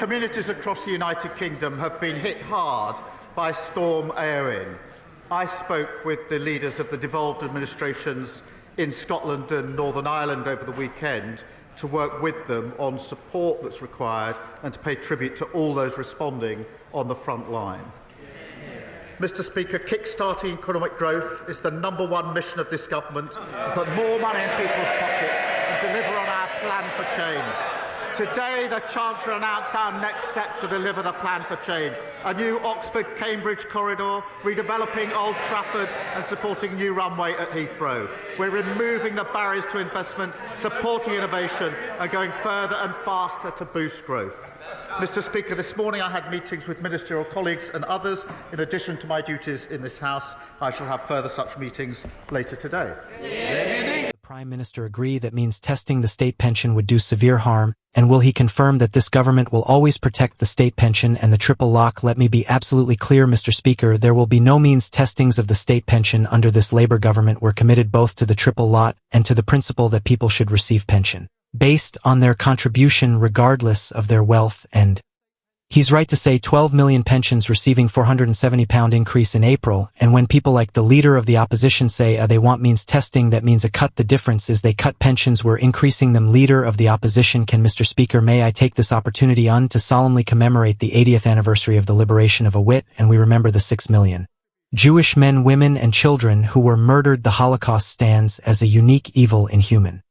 communities across the United Kingdom have been hit hard by Storm Eowyn. I spoke with the leaders of the devolved administrations in Scotland and Northern Ireland over the weekend to work with them on support that's required and to pay tribute to all those responding on the front line. Mr. Speaker, kick-starting economic growth is the #1 mission of this government, to put more money in people's pockets and deliver on our plan for change. Today, the Chancellor announced our next steps to deliver the plan for change: a new Oxford-Cambridge corridor, redeveloping Old Trafford and supporting a new runway at Heathrow. We're removing the barriers to investment, supporting innovation and going further and faster to boost growth. Mr. Speaker, this morning I had meetings with ministerial colleagues and others. In addition to my duties in this House, I shall have further such meetings later today. The Prime Minister agree that means testing the state pension would do severe harm, and will he confirm that this government will always protect the state pension and the triple lock? Let me be absolutely clear, Mr. Speaker, there will be no means testings of the state pension under this Labour government. We're committed both to the triple lot and to the principle that people should receive pension based on their contribution regardless of their wealth. And he's right to say 12 million pensions receiving £470 increase in April, and when people like the Leader of the Opposition say they want means testing, that means a cut. The difference is they cut pensions, we're increasing them. Leader of the Opposition, can Mr. Speaker, may I take this opportunity to solemnly commemorate the 80th anniversary of the liberation of Awit, and we remember the 6 million Jewish men, women and children who were murdered. The Holocaust stands as a unique evil in human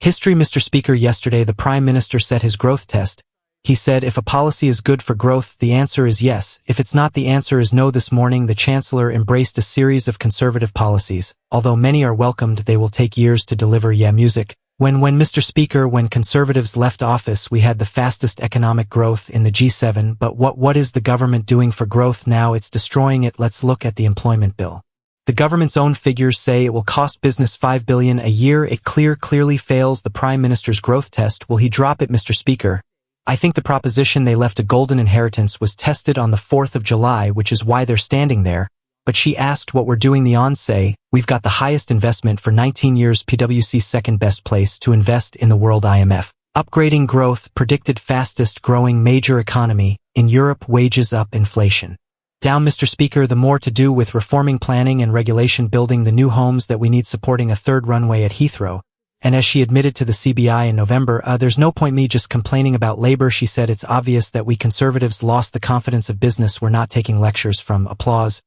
history. Mr. Speaker, yesterday the Prime Minister set his growth test. He said if a policy is good for growth, the answer is yes. If it's not, the answer is no. This morning the Chancellor embraced a series of conservative policies. Although many are welcomed, they will take years to deliver. Music. When Mr. Speaker, when Conservatives left office, we had the fastest economic growth in the G7, but what is the government doing for growth now? It's destroying it. Let's look at the employment bill. The government's own figures say it will cost business $5 billion a year. It clearly fails the Prime Minister's growth test. Will he drop it, Mr. Speaker? I think the proposition they left a golden inheritance was tested on the 4th of July, which is why they're standing there. But she asked what we're doing. The ons say, we've got the highest investment for 19 years, PwC's second best place to invest in the world, IMF. Upgrading growth, predicted fastest growing major economy in Europe, wages up, inflation down. Mr. Speaker, the more to do with reforming planning and regulation, building the new homes that we need, supporting a third runway at Heathrow. And as she admitted to the CBI in November, there's no point me just complaining about Labour. She said it's obvious that we Conservatives lost the confidence of business. We're not taking lectures from applause.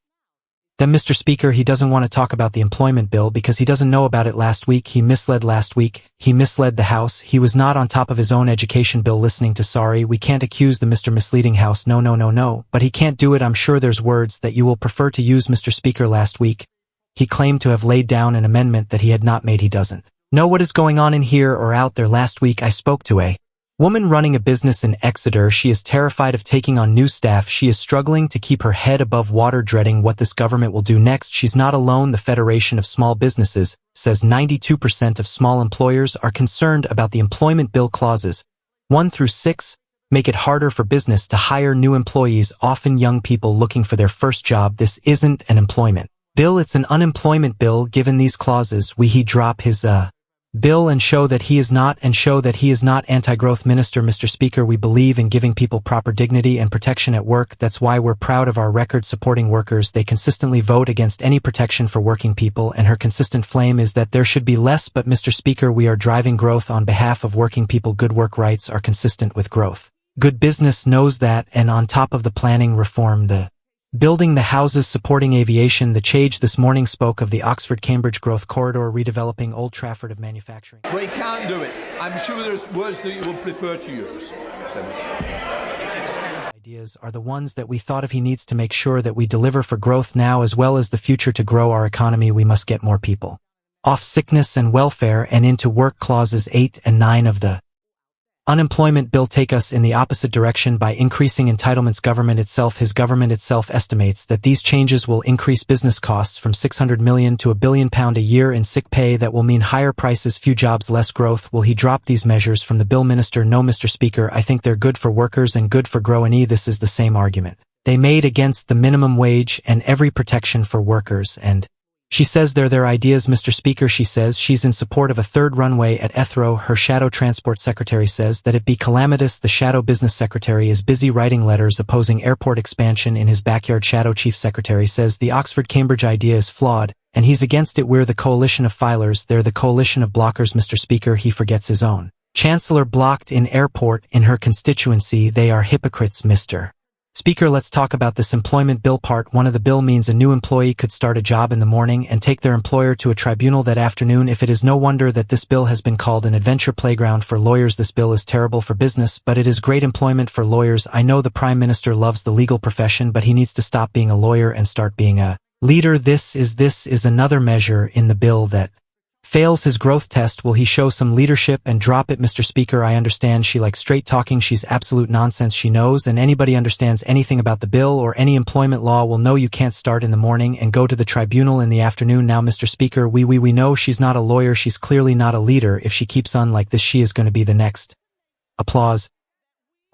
Then, Mr. Speaker, he doesn't want to talk about the employment bill because he doesn't know about it. Last week. He misled the House. He was not on top of his own education bill listening to sorry. We can't accuse the Mr. Misleading House. No. But he can't do it. I'm sure there's words that you will prefer to use, Mr. Speaker. Last week, he claimed to have laid down an amendment that he had not made. He doesn't know what is going on in here or out there. Last week I spoke to a woman running a business in Exeter. She is terrified of taking on new staff. She is struggling to keep her head above water, dreading what this government will do next. She's not alone. The Federation of Small Businesses says 92% of small employers are concerned about the employment bill clauses 1 through 6 make it harder for business to hire new employees, often young people looking for their first job. This isn't an employment bill, it's an unemployment bill. Given these clauses, he drop his bill and show that he is not anti-growth minister. Mr. Speaker, we believe in giving people proper dignity and protection at work. That's why we're proud of our record supporting workers. They consistently vote against any protection for working people, and her consistent flame is that there should be less. But Mr. Speaker, we are driving growth on behalf of working people. Good work rights are consistent with growth. Good business knows that, and on top of the planning reform, the building the houses, supporting aviation. The Change this morning spoke of the Oxford-Cambridge growth corridor, redeveloping Old Trafford of manufacturing. Well, he can't do it. I'm sure there's words that you would prefer to use. Ideas are the ones that we thought of. He needs to make sure that we deliver for growth now as well as the future. To grow our economy, we must get more people off sickness and welfare and into work. Clauses 8 and 9 of the unemployment bill take us in the opposite direction by increasing entitlements. His government itself estimates that these changes will increase business costs from £600 million to £1 billion a year in sick pay. That will mean higher prices, few jobs, less growth. Will he drop these measures from the bill, Minister? No, Mr. Speaker, I think they're good for workers and good for growing. This is the same argument they made against the minimum wage and every protection for workers, and She says they're their ideas, Mr. Speaker. She says she's in support of a third runway at Heathrow. Her shadow transport secretary says that it be calamitous. The shadow business secretary is busy writing letters opposing airport expansion in his backyard. Shadow chief secretary says the Oxford-Cambridge idea is flawed, and he's against it. We're the coalition of filers. They're the coalition of blockers, Mr. Speaker. He forgets his own chancellor blocked in airport in her constituency. They are hypocrites, Mr. Speaker. Let's talk about this employment bill. Part 1 of the bill means a new employee could start a job in the morning and take their employer to a tribunal that afternoon. If it is no wonder that this bill has been called an adventure playground for lawyers. This bill is terrible for business, but it is great employment for lawyers. I know the Prime Minister loves the legal profession, but he needs to stop being a lawyer and start being a leader. This is another measure in the bill that fails his growth test. Will he show some leadership and drop it, Mr. Speaker? I understand she likes straight talking. She's absolute nonsense. She knows, and anybody understands anything about the bill or any employment law will know you can't start in the morning and go to the tribunal in the afternoon. Now, Mr. Speaker, we know she's not a lawyer. She's clearly not a leader. If she keeps on like this, she is going to be the next. Applause.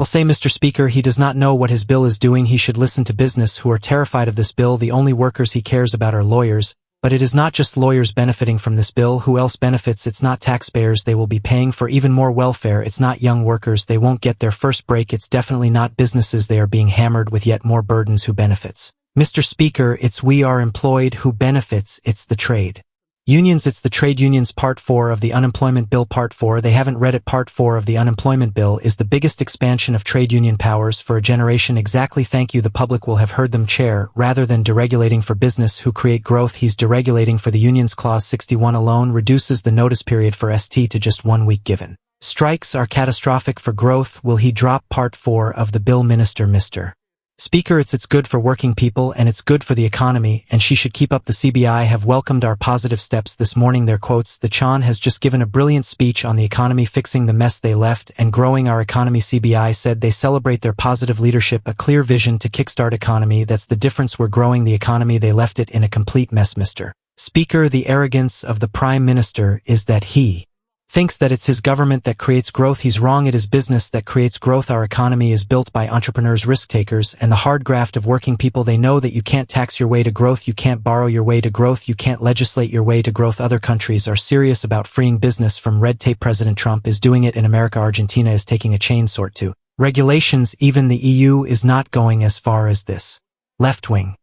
I'll say, Mr. Speaker, he does not know what his bill is doing. He should listen to business who are terrified of this bill. The only workers he cares about are lawyers. But it is not just lawyers benefiting from this bill. Who else benefits? It's not taxpayers. They will be paying for even more welfare. It's not young workers. They won't get their first break. It's definitely not businesses. They are being hammered with yet more burdens. Who benefits? Mr. Speaker, it's we are employed. Who benefits? It's the trade unions. It's the trade unions. Part 4 of the unemployment bill. Part 4. They haven't read it. Part 4 of the unemployment bill is the biggest expansion of trade union powers for a generation. Exactly. Thank you. The public will have heard them, Chair. Rather than deregulating for business who create growth, he's deregulating for the unions. Clause 61 alone reduces the notice period for ST to just 1 week given. Strikes are catastrophic for growth. Will he drop Part 4 of the bill, Minister? Mr. Speaker, it's good for working people and it's good for the economy, and she should keep up. The CBI have welcomed our positive steps this morning. Their quotes: the Chan has just given a brilliant speech on the economy, fixing the mess they left and growing our economy. CBI said they celebrate their positive leadership, a clear vision to kickstart economy. That's the difference. We're growing the economy. They left it in a complete mess, Mr. Speaker. The arrogance of the Prime Minister is that he thinks that it's his government that creates growth. He's wrong. It is business that creates growth. Our economy is built by entrepreneurs, risk takers, and the hard graft of working people. They know that you can't tax your way to growth. You can't borrow your way to growth. You can't legislate your way to growth. Other countries are serious about freeing business from red tape. President Trump is doing it in America. Argentina is taking a chain sort to regulations. Even the EU is not going as far as this left-wing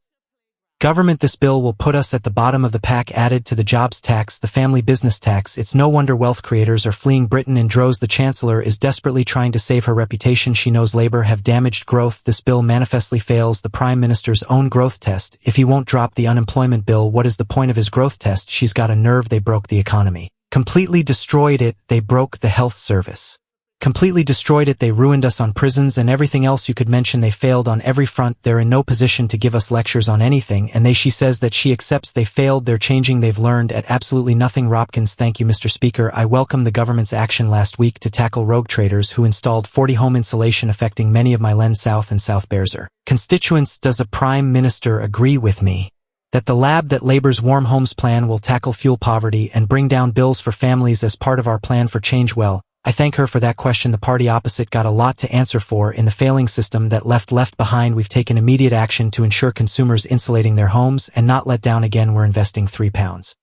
government. This bill will put us at the bottom of the pack. Added to the jobs tax, the family business tax. It's no wonder wealth creators are fleeing Britain in droves. The Chancellor is desperately trying to save her reputation. She knows Labour have damaged growth. This bill manifestly fails the Prime Minister's own growth test. If he won't drop the unemployment bill, what is the point of his growth test? She's got a nerve. They broke the economy. Completely destroyed it. They broke the health service. Completely destroyed it. They ruined us on prisons and everything else you could mention. They failed on every front. They're in no position to give us lectures on anything, and she says that she accepts they failed. They're changing. They've learned at absolutely nothing. Hopkins. Thank you, Mr. Speaker. I welcome the government's action last week to tackle rogue traders who installed 40 home insulation affecting many of my Len South and South Bearser constituents. Does a Prime Minister agree with me that the lab that Labour's Warm Homes plan will tackle fuel poverty and bring down bills for families as part of our plan for change? Well, I thank her for that question. The party opposite got a lot to answer for in the failing system that left behind. We've taken immediate action to ensure consumers insulating their homes and not let down again. We're investing £3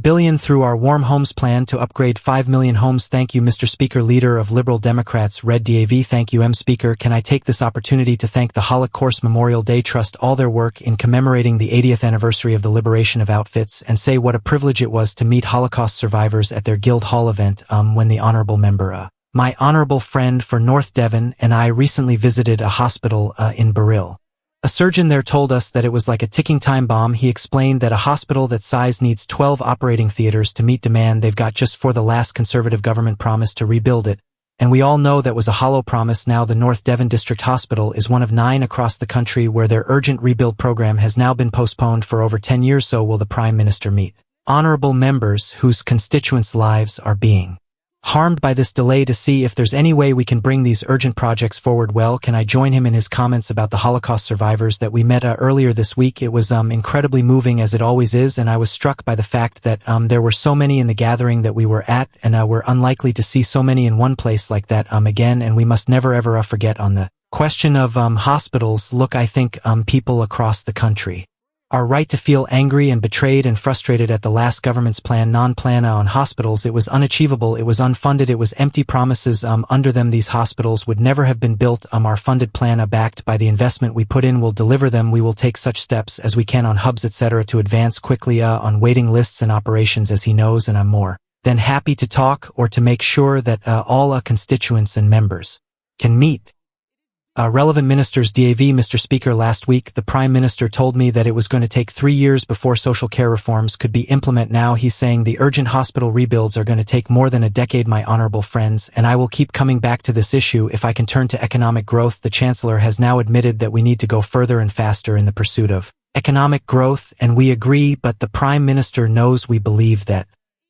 billion through our Warm Homes plan to upgrade 5 million homes. Thank you, Mr. Speaker. Leader of Liberal Democrats, Red DAV. Thank you, M. Speaker. Can I take this opportunity to thank the Holocaust Memorial Day Trust all their work in commemorating the 80th anniversary of the liberation of outfits, and say what a privilege it was to meet Holocaust survivors at their Guildhall event when the honorable member, my honorable friend for North Devon, and I recently visited a hospital in Burrill. A surgeon there told us that it was like a ticking time bomb. He explained that a hospital that size needs 12 operating theaters to meet demand they've got just for the last Conservative government promise to rebuild it. And we all know that was a hollow promise. Now the North Devon District Hospital is one of 9 across the country where their urgent rebuild program has now been postponed for over 10 years. So will the Prime Minister meet honorable members whose constituents' lives are being harmed by this delay to see if there's any way we can bring these urgent projects forward? Well, can I join him in his comments about the Holocaust survivors that we met earlier this week? It was incredibly moving, as it always is, and I was struck by the fact that there were so many in the gathering that we were at, and we're unlikely to see so many in one place like that again, and we must never ever forget on the question of hospitals. Look, I think people across the country Our right to feel angry and betrayed and frustrated at the last government's non-plan on hospitals. It was unachievable, it was unfunded, it was empty promises. Under them these hospitals would never have been built. Our funded plan backed by the investment we put in will deliver them. We will take such steps as we can on hubs etc. to advance quickly on waiting lists and operations as he knows, and I'm more than happy to talk or to make sure that all constituents and members can meet. Relevant ministers. DAV. Mr. Speaker, last week the Prime Minister told me that it was going to take 3 years before social care reforms could be implemented. Now he's saying the urgent hospital rebuilds are going to take more than a decade. My honorable friends, and I will keep coming back to this issue. If I can turn to economic growth, the Chancellor has now admitted that we need to go further and faster in the pursuit of economic growth, and we agree, but the Prime Minister knows we believe that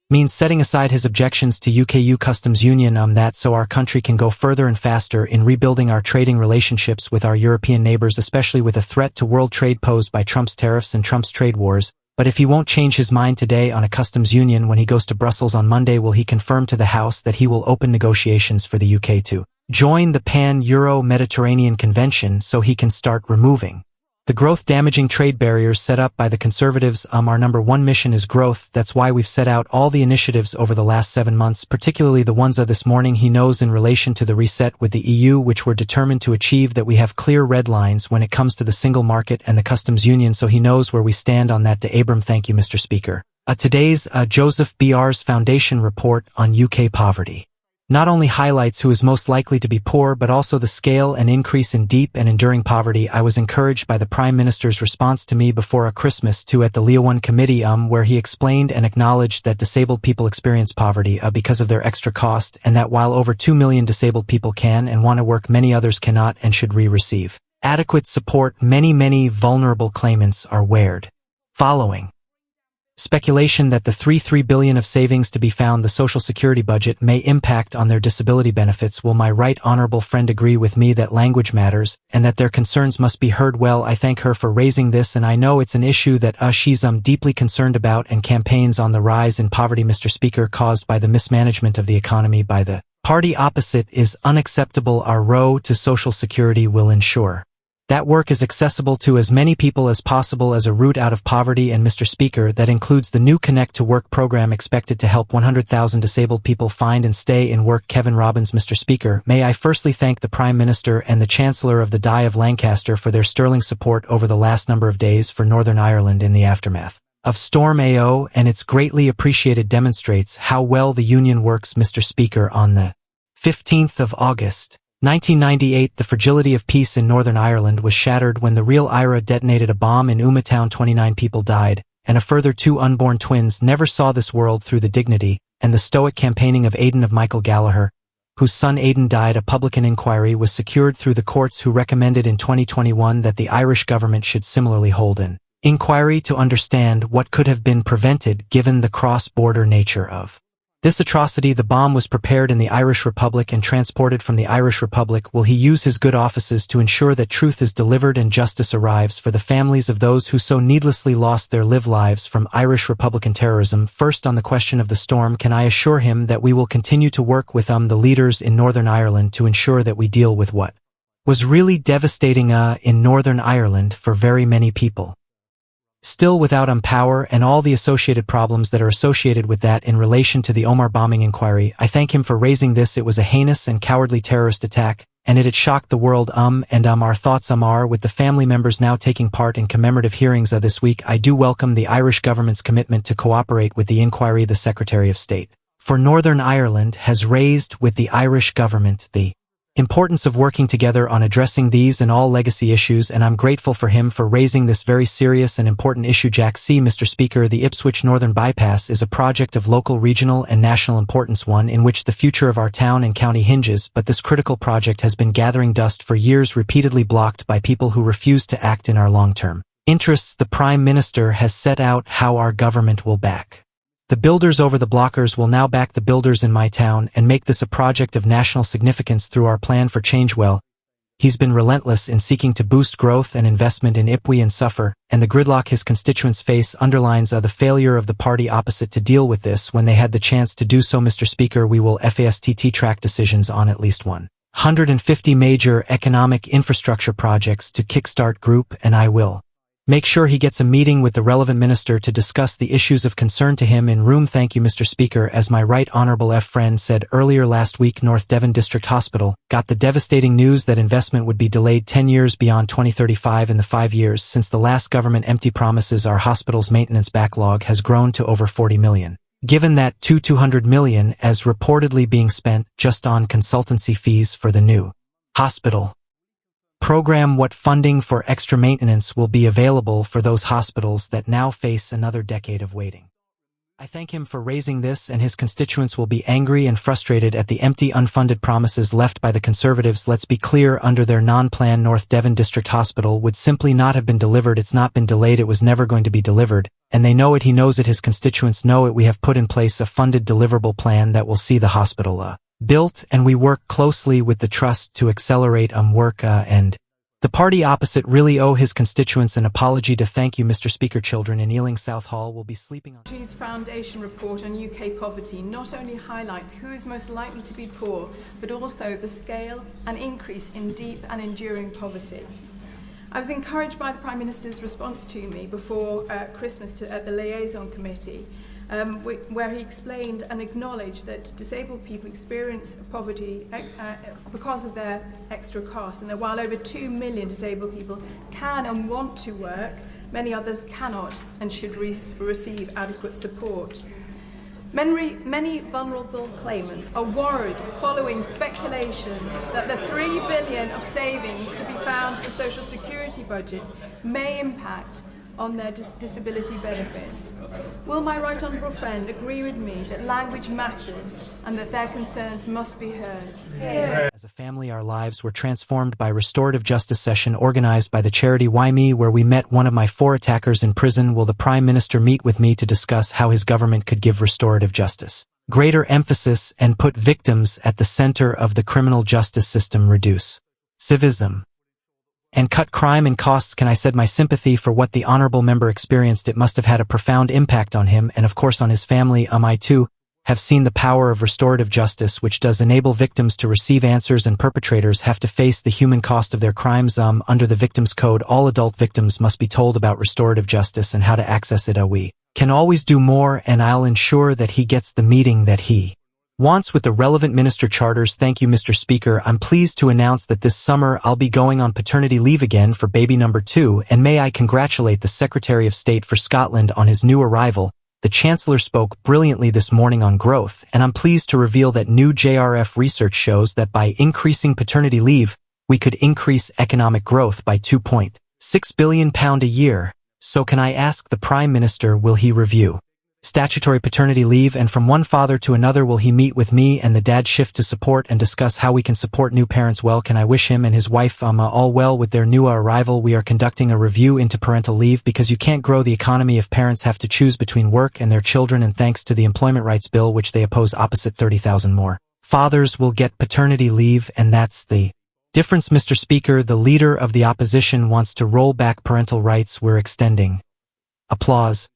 means setting aside his objections to UK customs union that so our country can go further and faster in rebuilding our trading relationships with our European neighbors, especially with a threat to world trade posed by Trump's tariffs and Trump's trade wars. But if he won't change his mind today on a customs union when he goes to Brussels on Monday, will he confirm to the House that he will open negotiations for the UK to join the Pan-Euro-Mediterranean Convention so he can start removing the growth-damaging trade barriers set up by the Conservatives? Our number one mission is growth. That's why we've set out all the initiatives over the last 7 months, particularly the ones this morning. He knows in relation to the reset with the EU, which we're determined to achieve, that we have clear red lines when it comes to the single market and the customs union, so he knows where we stand on that. To Abram. Thank you, Mr. Speaker. Today's Joseph B.R.'s Foundation report on UK poverty not only highlights who is most likely to be poor, but also the scale and increase in deep and enduring poverty. I was encouraged by the Prime Minister's response to me before Christmas at the Leo 1 committee, where he explained and acknowledged that disabled people experience poverty because of their extra cost, and that while over 2 million disabled people can and want to work, many others cannot and should receive adequate support. Many vulnerable claimants are weird. Following speculation that the $3 billion of savings to be found the Social Security budget may impact on their disability benefits. Will my right honorable friend agree with me that language matters and that their concerns must be heard? Well, I thank her for raising this, and I know it's an issue that she's deeply concerned about, and campaigns on the rise in poverty, Mr. Speaker, caused by the mismanagement of the economy by the party opposite is unacceptable. Our road to Social Security will ensure that work is accessible to as many people as possible as a route out of poverty, and Mr. Speaker, that includes the new Connect to Work program expected to help 100,000 disabled people find and stay in work. Kevin Robbins. Mr. Speaker, may I firstly thank the Prime Minister and the Chancellor of the Diocese of Lancaster for their sterling support over the last number of days for Northern Ireland in the aftermath of Storm AO, and it's greatly appreciated. Demonstrates how well the Union works. Mr. Speaker, on the 15th of August, 1998, the fragility of peace in Northern Ireland was shattered when the Real IRA detonated a bomb in Town. 29 people died, and a further 2 unborn twins never saw this world. Through the dignity and the stoic campaigning of Aidan of Michael Gallagher, whose son Aidan died, a public inquiry was secured through the courts, who recommended in 2021 that the Irish government should similarly hold an inquiry to understand what could have been prevented given the cross-border nature of this atrocity. The bomb was prepared in the Irish Republic and transported from the Irish Republic. Will he use his good offices to ensure that truth is delivered and justice arrives for the families of those who so needlessly lost their lives from Irish Republican terrorism? First, on the question of the storm, can I assure him that we will continue to work with the leaders in Northern Ireland to ensure that we deal with what was really devastating in Northern Ireland for very many people still without power, and all the associated problems that are associated with that. In relation to the Omar bombing inquiry, I thank him for raising this. It was a heinous and cowardly terrorist attack, and it had shocked the world. Our thoughts are with the family members now taking part in commemorative hearings this week. I do welcome the Irish government's commitment to cooperate with the inquiry the Secretary of State for Northern Ireland has raised with the Irish government the importance of working together on addressing these and all legacy issues, and I'm grateful for him for raising this very serious and important issue. Jack C. Mr. Speaker, the Ipswich Northern Bypass is a project of local, regional, and national importance, one in which the future of our town and county hinges, but this critical project has been gathering dust for years, repeatedly blocked by people who refuse to act in our long-term interests. The Prime Minister has set out how our government will back the builders over the blockers. Will now back the builders in my town and make this a project of national significance through our plan for change. Well, he's been relentless in seeking to boost growth and investment in Ipwi and Suffer, and the gridlock his constituents face underlines the failure of the party opposite to deal with this when they had the chance to do so. Mr. Speaker, we will FAST track decisions on at least 150 major economic infrastructure projects to kickstart group, and I will Make sure he gets a meeting with the relevant minister to discuss the issues of concern to him in room. Thank you, Mr. Speaker. As my right honourable friend said earlier last week, North Devon District Hospital got the devastating news that investment would be delayed 10 years beyond 2035. In the 5 years since the last government empty promises, our hospital's maintenance backlog has grown to over 40 million. Given that 200 million as reportedly being spent just on consultancy fees for the new hospital program, what funding for extra maintenance will be available for those hospitals that now face another decade of waiting? I thank him for raising this, and his constituents will be angry and frustrated at the empty, unfunded promises left by the Conservatives. Let's be clear, under their non-plan, North Devon District Hospital would simply not have been delivered. It's not been delayed, it was never going to be delivered, and they know it, he knows it, his constituents know it. We have put in place a funded deliverable plan that will see the hospital built, and we work closely with the trust to accelerate work, and the party opposite really owe his constituents an apology. To thank you, Mr. Speaker. Children in Ealing South Hall will be sleeping on... The Foundation report on UK poverty not only highlights who is most likely to be poor, but also the scale and increase in deep and enduring poverty. I was encouraged by the Prime Minister's response to me before Christmas at the Liaison Committee, where he explained and acknowledged that disabled people experience poverty because of their extra costs, and that while over 2 million disabled people can and want to work, many others cannot and should receive adequate support. Many vulnerable claimants are worried following speculation that the 3 billion of savings to be found in the Social Security budget may impact on their disability benefits. Will my right honourable friend agree with me that language matters and that their concerns must be heard? As a family, our lives were transformed by restorative justice session organised by the charity Why Me, where we met one of my 4 attackers in prison. Will the Prime Minister meet with me to discuss how his government could give restorative justice greater emphasis and put victims at the centre of the criminal justice system, reduce civism, and cut crime and costs? Can I said my sympathy for what the honourable member experienced. It must have had a profound impact on him and of course on his family. I too have seen the power of restorative justice, which does enable victims to receive answers and perpetrators have to face the human cost of their crimes. Under the Victims Code, all adult victims must be told about restorative justice and how to access it. We can always do more, and I'll ensure that he gets the meeting that he wants with the relevant minister charters. Thank you, Mr. Speaker. I'm pleased to announce that this summer I'll be going on paternity leave again for baby number 2, and may I congratulate the Secretary of State for Scotland on his new arrival. The Chancellor spoke brilliantly this morning on growth, and I'm pleased to reveal that new JRF research shows that by increasing paternity leave, we could increase economic growth by £2.6 billion a year. So can I ask the Prime Minister, will he review statutory paternity leave, and from one father to another will he meet with me and the dad shift to support and discuss how we can support new parents? Well, can I wish him and his wife all well with their new arrival? We are conducting a review into parental leave because you can't grow the economy if parents have to choose between work and their children, and thanks to the Employment Rights Bill, which they oppose opposite, 30,000 more fathers will get paternity leave, and that's the difference, Mr. Speaker. The Leader of the Opposition wants to roll back parental rights. We're extending applause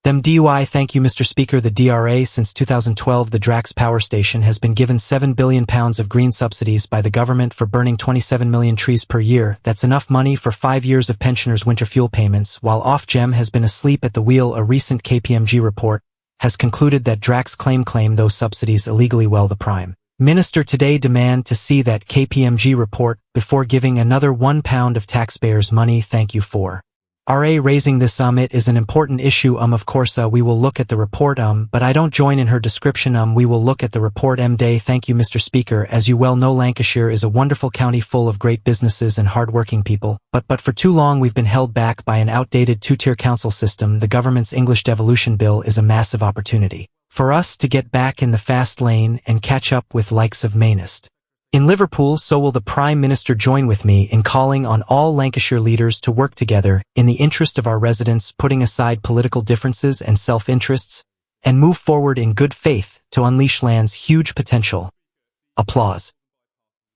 them DUI. Thank you, Mr. Speaker. The DRA, since 2012, the Drax power station has been given £7 billion of green subsidies by the government for burning 27 million trees per year. That's enough money for 5 years of pensioners' winter fuel payments, while Ofgem has been asleep at the wheel. A recent KPMG report has concluded that Drax claim those subsidies illegally. Well, the Prime Minister today demand to see that KPMG report before giving another £1 of taxpayers' money. Thank you for raising this. It is an important issue. Of course, we will look at the report, but I don't join in her description. We will look at the report. Day. Thank you, Mr. Speaker. As you well know, Lancashire is a wonderful county full of great businesses and hard-working people, but for too long we've been held back by an outdated 2-tier council system. The government's English devolution bill is a massive opportunity for us to get back in the fast lane and catch up with likes of Mainist in Liverpool. So will the Prime Minister join with me in calling on all Lancashire leaders to work together in the interest of our residents, putting aside political differences and self-interests, and move forward in good faith to unleash land's huge potential? Applause.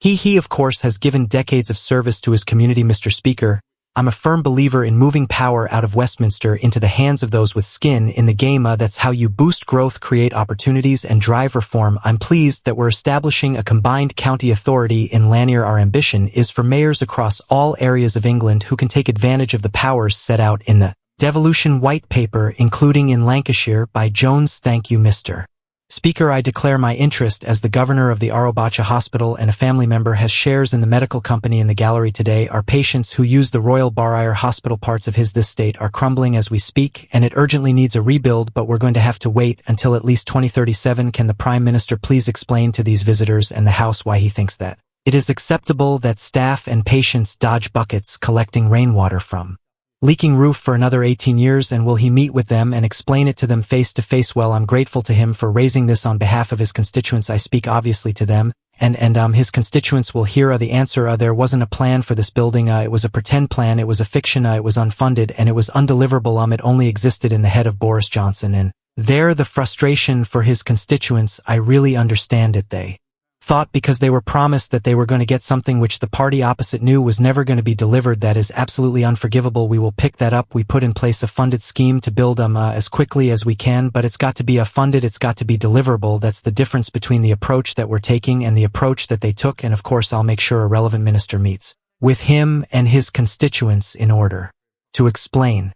He of course has given decades of service to his community, Mr. Speaker, I'm a firm believer in moving power out of Westminster into the hands of those with skin in the game. That's how you boost growth, create opportunities, and drive reform. I'm pleased that we're establishing a combined county authority in Lanier. Our ambition is for mayors across all areas of England who can take advantage of the powers set out in the Devolution White Paper, including in Lancashire by Jones. Thank you, Mr. Speaker. I declare my interest as the governor of the Arobacha Hospital and a family member has shares in the medical company in the gallery today. Our patients who use the Royal Barire Hospital parts of this state are crumbling as we speak, and it urgently needs a rebuild, but we're going to have to wait until at least 2037. Can the Prime Minister please explain to these visitors and the House why he thinks that it is acceptable that staff and patients dodge buckets collecting rainwater from leaking roof for another 18 years, and will he meet with them and explain it to them face to face? Well, I'm grateful to him for raising this on behalf of his constituents. I speak obviously to them, and his constituents will hear the answer. There wasn't a plan for this building. It was a pretend plan. It was a fiction. It was unfunded, and it was undeliverable. It only existed in the head of Boris Johnson, and there the frustration for his constituents. I really understand it. They thought because they were promised that they were going to get something which the party opposite knew was never going to be delivered. That is absolutely unforgivable. We will pick that up. We put in place a funded scheme to build them as quickly as we can, but it's got to be funded. It's got to be deliverable. That's the difference between the approach that we're taking and the approach that they took. And of course, I'll make sure a relevant minister meets with him and his constituents in order to explain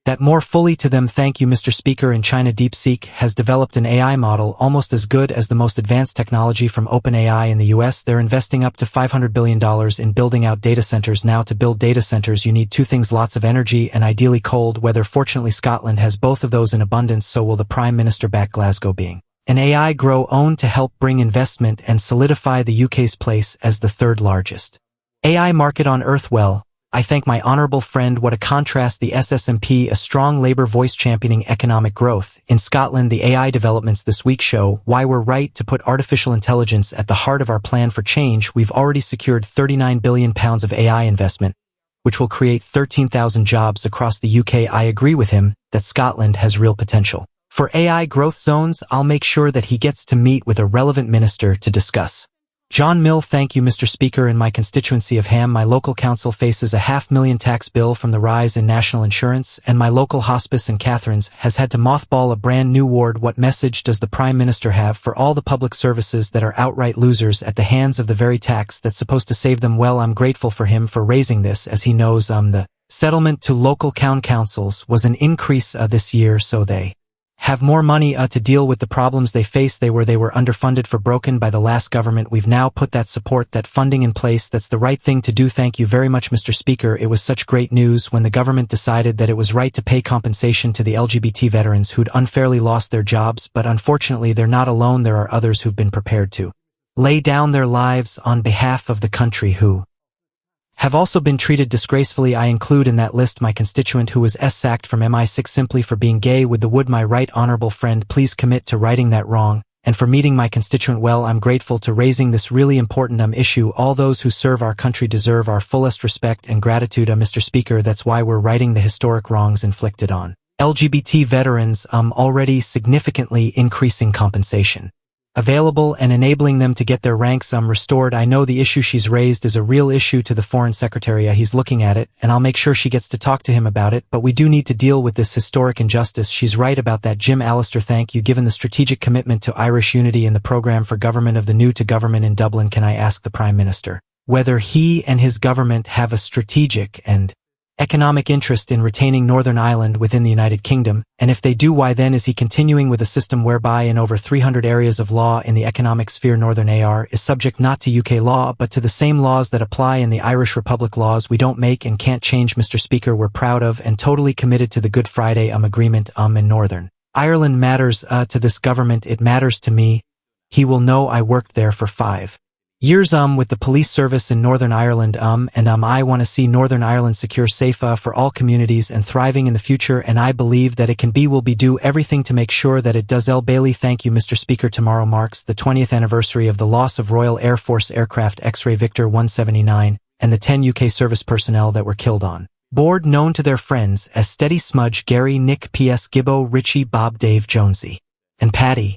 that more fully to them. Thank you, Mr. Speaker. In China, DeepSeek has developed an AI model almost as good as the most advanced technology from OpenAI in the US. They're investing up to $500 billion in building out data centers. Now, to build data centers, you need two things: lots of energy and ideally cold weather. Fortunately, Scotland has both of those in abundance. So will the Prime Minister back Glasgow being an AI grow own to help bring investment and solidify the UK's place as the third largest AI market on Earth? Well, I thank my honourable friend. What a contrast. The SSMP, a strong Labour voice championing economic growth. In Scotland, the AI developments this week show why we're right to put artificial intelligence at the heart of our plan for change. We've already secured £39 billion of AI investment, which will create 13,000 jobs across the UK. I agree with him that Scotland has real potential for AI growth zones. I'll make sure that he gets to meet with a relevant minister to discuss. John Mill. Thank you, Mr. Speaker. In my constituency of Ham, my local council faces a $500,000 tax bill from the rise in national insurance, and my local hospice in Catherine's has had to mothball a brand new ward. What message does the Prime Minister have for all the public services that are outright losers at the hands of the very tax that's supposed to save them? Well, I'm grateful for him for raising this, as he knows the settlement to local town councils was an increase this year, so they have more money to deal with the problems they face. They were underfunded for broken by the last government. We've now put that support, that funding in place. That's the right thing to do. Thank you very much, Mr. Speaker. It was such great news when the government decided that it was right to pay compensation to the LGBT veterans who'd unfairly lost their jobs, but unfortunately they're not alone. There are others who've been prepared to lay down their lives on behalf of the country who have also been treated disgracefully. I include in that list my constituent who was sacked from MI6 simply for being gay. Would my right honorable friend please commit to righting that wrong and for meeting my constituent well? I'm grateful to raising this really important issue. All those who serve our country deserve our fullest respect and gratitude, Mr. Speaker. That's why we're righting the historic wrongs inflicted on LGBT veterans, already significantly increasing compensation available and enabling them to get their ranks restored. I know the issue she's raised is a real issue to the Foreign Secretary. He's looking at it, and I'll make sure she gets to talk to him about it, but we do need to deal with this historic injustice. She's right about that. Jim Allister. Thank you. Given the strategic commitment to Irish unity in the programme for government of the new to government in Dublin, can I ask the Prime Minister whether he and his government have a strategic and economic interest in retaining Northern Ireland within the United Kingdom, and if they do, why then is he continuing with a system whereby in over 300 areas of law in the economic sphere Northern AR is subject not to UK law but to the same laws that apply in the Irish Republic? Laws we don't make and can't change, Mr. Speaker. We're proud of and totally committed to the Good Friday agreement in Northern Ireland. Matters to this government. It matters to me. He will know I worked there for 5 years with the police service in Northern Ireland I want to see Northern Ireland secure, safe for all communities and thriving in the future, and I believe that it can be, will be, do everything to make sure that it does. L. Bailey. Thank you, Mr. Speaker. Tomorrow marks the 20th anniversary of the loss of Royal Air Force aircraft X-ray Victor 179 and the 10 UK service personnel that were killed on board, known to their friends as Steady Smudge, Gary, Nick, P.S. Gibbo, Richie, Bob, Dave, Jonesy, and Paddy.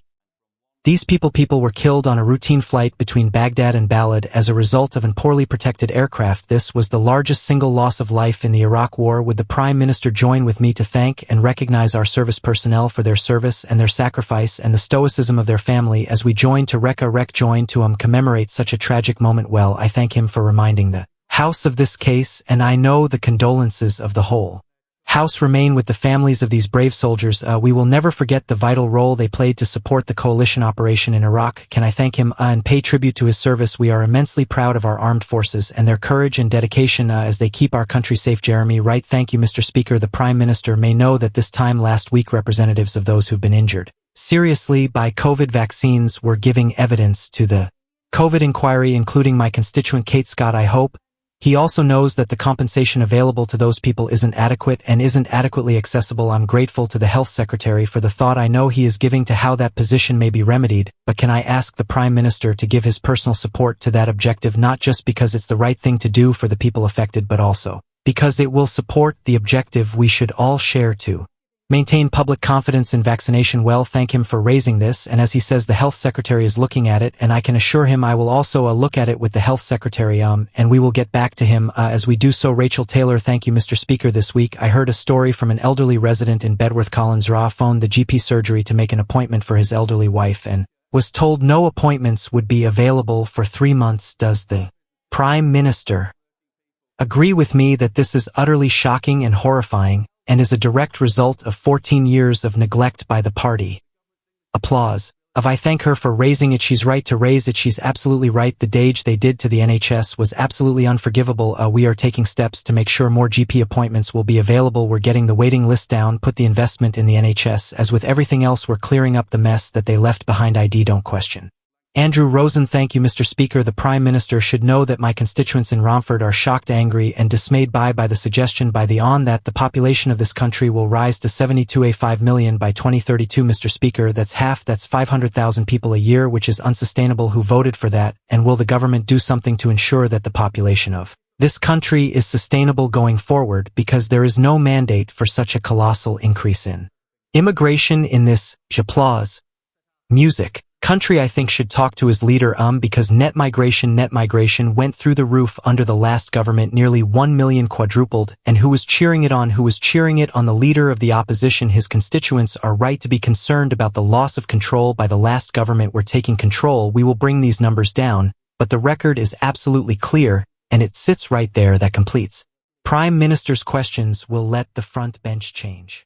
These people were killed on a routine flight between Baghdad and Balad as a result of an poorly protected aircraft. This was the largest single loss of life in the Iraq War. Would the Prime Minister join with me to thank and recognize our service personnel for their service and their sacrifice and the stoicism of their family as we join to commemorate such a tragic moment? Well, I thank him for reminding the House of this case, and I know the condolences of the whole House remain with the families of these brave soldiers. We will never forget the vital role they played to support the coalition operation in Iraq. Can I thank him and pay tribute to his service? We are immensely proud of our armed forces and their courage and dedication as they keep our country safe. Jeremy Wright. Thank you, Mr. Speaker. The Prime Minister may know that this time last week representatives of those who've been injured seriously by COVID vaccines were giving evidence to the COVID inquiry, including my constituent Kate Scott. I hope he also knows that the compensation available to those people isn't adequate and isn't adequately accessible. I'm grateful to the Health Secretary for the thought I know he is giving to how that position may be remedied, but can I ask the Prime Minister to give his personal support to that objective, not just because it's the right thing to do for the people affected, but also because it will support the objective we should all share to maintain public confidence in vaccination. Well, thank him for raising this, and as he says, the Health Secretary is looking at it, and I can assure him I will also look at it with the Health Secretary, and we will get back to him as we do so. Rachel Taylor. Thank you, Mr. Speaker. This week, I heard a story from an elderly resident in Bedworth. Collins Raw phoned the GP surgery to make an appointment for his elderly wife and was told no appointments would be available for 3 months. Does the Prime Minister agree with me that this is utterly shocking and horrifying, and is a direct result of 14 years of neglect by the party? Applause. I thank her for raising it. She's right to raise it. She's absolutely right. The damage they did to the NHS was absolutely unforgivable. We are taking steps to make sure more GP appointments will be available. We're getting the waiting list down, put the investment in the NHS. As with everything else, we're clearing up the mess that they left behind. Don't question. Andrew Rosen. Thank you, Mr. Speaker. The Prime Minister should know that my constituents in Romford are shocked, angry, and dismayed by the suggestion by the ON that the population of this country will rise to 72.5 million by 2032. Mr. Speaker, that's 500,000 people a year, which is unsustainable. Who voted for that? And will the government do something to ensure that the population of this country is sustainable going forward? Because there is no mandate for such a colossal increase in immigration in this applause music country. I think should talk to his leader because net migration went through the roof under the last government, nearly 1 million, quadrupled, and who was cheering it on? The leader of the opposition. His constituents are right to be concerned about the loss of control by the last government. We're taking control. We will bring these numbers down, but the record is absolutely clear, and it sits right there. That completes Prime Minister's questions will let the front bench change.